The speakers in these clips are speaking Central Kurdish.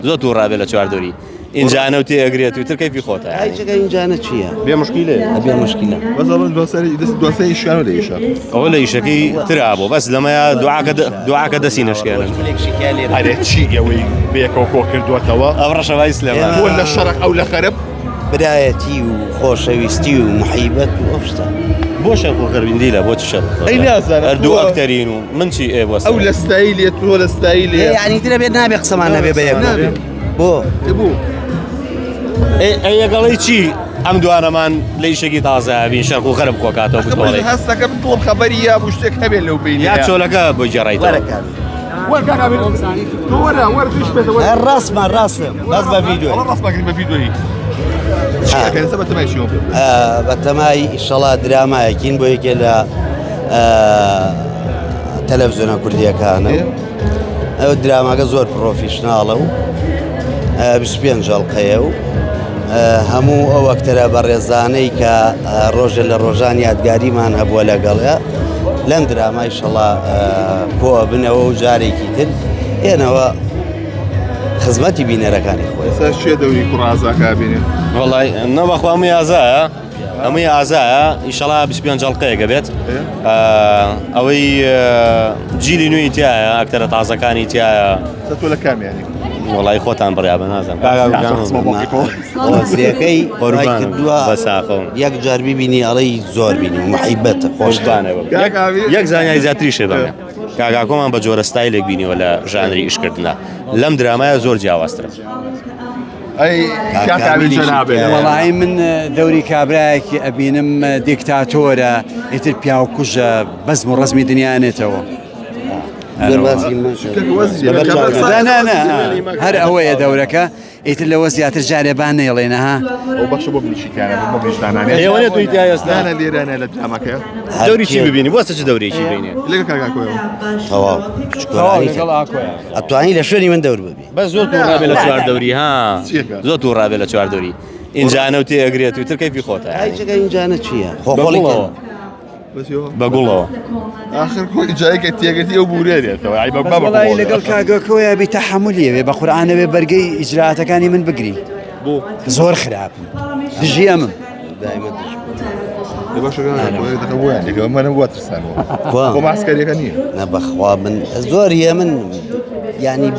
زۆر توو ڕابێ لە چواردۆری اینجانە و تێگرێت و تر کەیفی خۆتە هیچەکە اینجانە چییە؟ بێ مشکیلێ ئەبێ مشکلە دواسەی ئیشیان لە ئیشە ئەوە لە ئیشەکەی ترا بۆ بەس لەمەیە دوعاکە دەسی نەشکێنن هەرێ چی ئەوەی بێکەوە کۆ کردوێتەوە ئەو ڕەشەوای سلێمان بۆ لە شەڕق ئەو لە خەرب برایەتی و خۆشەویستی و محیبەت و ئەو شتە بۆ شەق و خەربیندی لە بۆ چ شەق ئەی نازانم هەردوو ئەکتەرین و من چی ئێ بۆ ئەو لە ستایلێت تۆ لە ستایلێ یعنی ترە بێت نابێ قسەمان نەبێ بە یەک بۆ بوو ئەگەڵی چی ئەم دوانەمان لە ئیشێکی تازە بین شەق و خەرب کۆکاتەوە بتۆڵی هەستەکە بتڵم خەبەری یا بوو شتێک هەبێت لەو بینی یا چۆلەکە بۆ جێڕایتەوە ڕاستمان ڕاستم ڕاست بە ڤیدیۆ ڕاستماکردن بە ڤیدیۆیی بەتەمای ئیشەڵا درامایەکین بۆ یەکێ لە تەلەڤیزیۆنە کوردیەکانە ئەو دراماکە زۆر پرۆفیشناڵە و 25 جەڵقەیە و هەموو ئەو ئەکتەرە بەڕێزانەی کە ڕۆژە لە ڕۆژان یادگاریمان هەبووە لەگەڵە لەم درامای ئیشەڵا کۆ بنەوە و جارێکی تر هێنەوە خزمەتی بینەرەکانی خۆی شێ دەوری کوڕازاکە بینێ وڵی نەبەخوا هەمووی ئازایە هەمووی ئازایە ئیشەڵا 25 جەڵقەیەکە بێت ئەوەی جیلی نوێی تایە ئەکتەرە تازەکانی تایە تۆ لە کامیانی وڵی خۆتان بڕیابە نازانم ئۆزیەکەی کردووە یەک جار ببینی ئەڵەی زۆر بینی و محیبەتە خۆشتانە یەک زانیاری زیاتریشێ بەمێ کاگاکۆمان بە جۆرە ستایلێک بینیوە لە ژانری ئیشکردنە لەم درامایە زۆر جیاوازترە وەڵی من دەوری کابراایەکی ئەبینم دیکتاتۆرە ئیتر پیاوکوژە بەزم و ڕزمی دنیانێتەوە هەر ئەوەیە دەورەکە ئیتر لەوە زیاتر جارێبان نێڵێنەها ئەو بەخش بۆ بنیشیکانە بۆ بیشتانانێ ئێوەنێت توی تایەستانە لێرانە لە درامەکە دەوری چی ببینی بۆستە چ دەورێکی بینێ لەگە کاگاکۆیەوە تەواو ئەتوانی لە شوێنی من دەور ببی بە زۆر توو ڕابێ لە چواردەوری ها زۆر توو ڕابێ لە چواردەوری اینجانە و تێگرێت و تر کەیفی خۆتە هیچەکە اینجانە چییە؟ خۆخۆڵیەوە بەگوڵەوە آخر کۆی جایکە تێگەتی ئەو بورێتەوە وڵی لەگەڵ کاگەکۆیە بی تەحملیەوێ بە قورئانەوێ بەرگەی ئیجراعاتەکانی من بگری زۆر خراپم دژیە من منە وە ترسانەوە خۆ ماسکەریەکە نییە نەبەخوا من زۆریە من یعنی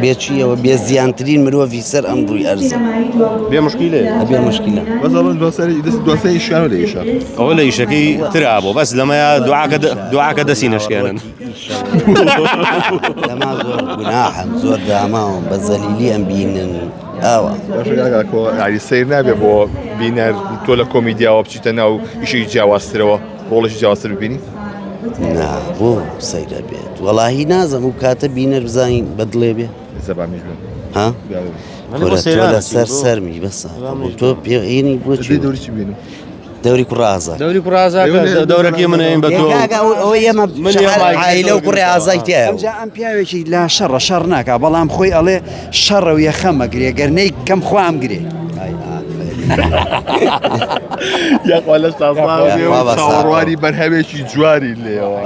بێچیەوە بێ زیانترین مرۆڤی سەر ئەم ڕووی ئەرزە بێ مشکیلێ ئەبێ مشکلە دواسەی ئیشیان لە ئیشە ئەوە لە ئیشەکەی ترا بۆ بەس لەمەیە دوعاکە دەسی نەشکێنن لەما زۆر گوناحم زۆر داماوم بە زەلیلی ئەم بینن ئاوە یاری سیر نابێ بۆ بینەر تۆ لە کۆمیدیاوە بچیتە ناو ئیشەی جیاوازترەوە ڕۆڵەشی جیاوازتر ببینی نا بۆ سەیرە بێت وەڵاهی نازەم و کاتە بینەر بزانین بەدڵێ بێ زەبامیش بێ ها تۆ لەسەر سەرمی بەسە تۆ پێینی بۆچی دەوری چی بینم دەوری کوڕازە دەوری کوڕازاکە دەورەکەی منەین بە تۆ ئەوە ئێمە عایلە و کوڕی ئازای تایە ئەمجا ئەم پیاوێکی لا شەڕە شەڕ ناکە بەڵام خۆی ئەڵێ شەڕە و یەخەمەگرێ گەرنەی کەم خوام گرێ یاخوا چاوەڕوانی بەرهەمێکی جواری لێەوە